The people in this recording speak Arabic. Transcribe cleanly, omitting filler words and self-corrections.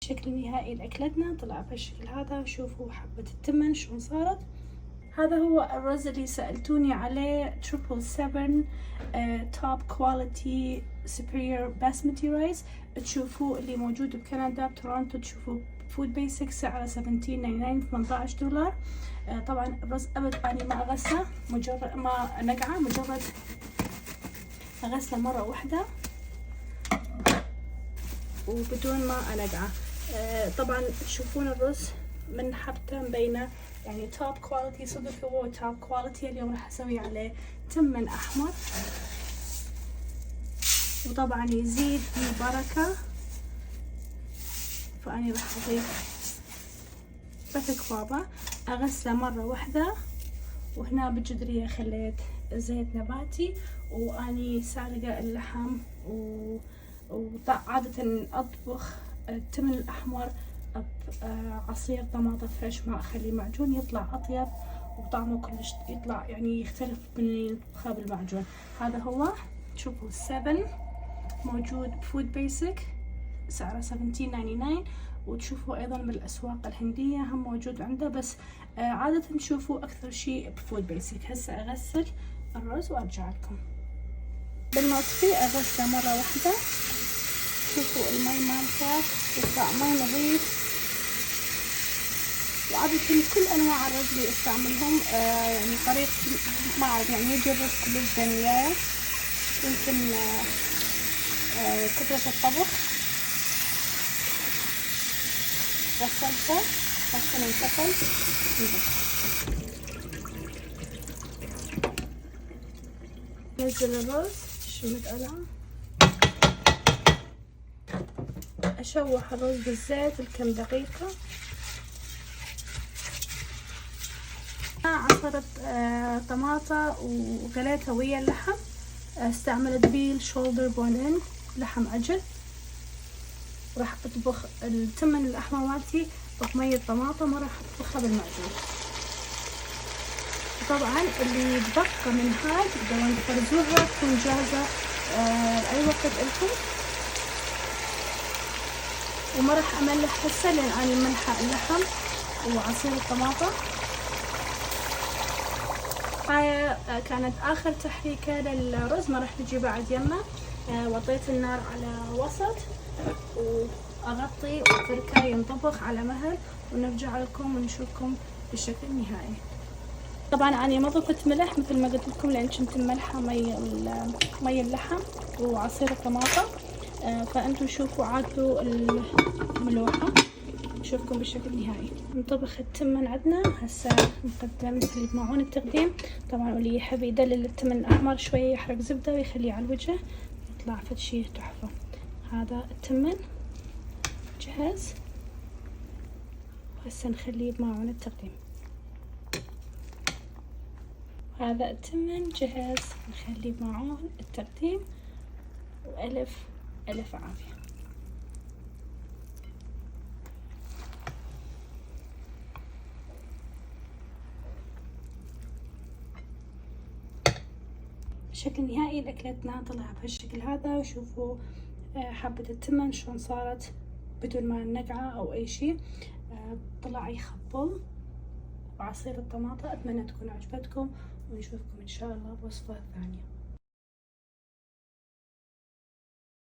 الشكل النهائي لأكلتنا طلع بهالشكل هذا. شوفوا حبة التمن شلون صارت. هذا هو الرز اللي سألتوني عليه 777 توب كواليتي سوبريور باسمتي رايس. تشوفوه اللي موجود بكندا بتورونتو، تشوفوه فود بيسك، سعره $17.99 $18. طبعا الرز ابد اني ما اغسله، مجرد ما نقعه، مجرد اغسله مرة واحدة وبدون ما انقعه. طبعا تشوفون الرز من حبته مبينه، يعني توب كواليتي صدق، هو توب كواليتي. اليوم راح اسوي عليه تمن احمر، وطبعا يزيد البركة، فاني راح اضيف بث كوابة اغسله مرة واحدة. وهنا بالجدرية خليت زيت نباتي، واني سالقة اللحم وعادة اطبخ التمن الاحمر بعصير طماطم فريش، ما اخليه معجون، يطلع اطيب وطعمه كلش يطلع يعني يختلف من اللي يطبخه بالمعجون. هذا هو شوفوا 7 موجود بفود بيسك، سعره $17.99. وتشوفوا ايضا بالاسواق الهندية هم موجود عنده، بس عادة تشوفوا اكثر شيء بفود بيسك. هسه اغسل الرز وارجع لكم. بالمطفي اغسله مرة واحدة. شوفوا المي مالته يطلع مي نظيف. وعادة كل انواع الرز اللي استعملهم يعني طريقة ما اعرف، يعني يجي الرز كلش زين وياي، يمكن كثرة الطبخ. غسلته عشان ينفصل. نزل الرز شمت قلعه، اشوح الرز بالزيت لكم دقيقة. عصرت طماطة وقليتها ويا اللحم. استعملت بيل شولدر بون ان لحم عجل. راح اطبخ التمن الاحمر مالتي بمية طماطم، ما راح اطبخها بالمعجون. طبعا اللي يتبقى من هاي تقدرون تفرزوها تكون جاهزة اي وقت لكم. وما راح املح هسه لان اني ملحة اللحم وعصير الطماطم. هاي كانت اخر تحريكة للرز، ما راح تجي بعد يمه. وطيت النار على وسط واغطي واتركه ينطبخ على مهل، ونرجع لكم ونشوفكم بالشكل النهائي. طبعا اني ما ضفت ملح مثل ما قلت لكم لان كنت مملحه مي اللحم وعصير الطماطم. فانتم شوفوا عادلوا الملوحه. نشوفكم بالشكل النهائي. نطبخ التمن عندنا هسه نقدم اللي بمعون التقديم. طبعا واللي يحب يدلل التمن الاحمر شويه يحرق زبده ويخليه على الوجه يطلع فد شي تحفه. هذا التمن جهز، وهسه نخليه بمعون التقديم. هذا التمن جهز نخليه بمعون التقديم. وألف ألف عافية. الشكل النهائي لأكلتنا طلع بهالشكل هذا. وشوفوا حبة التمن شلون صارت بدون ما نقعه أو أي شيء. طلع يخبل. وعصير الطماطم. أتمنى تكون عجبتكم، ونشوفكم إن شاء الله بوصفة ثانية.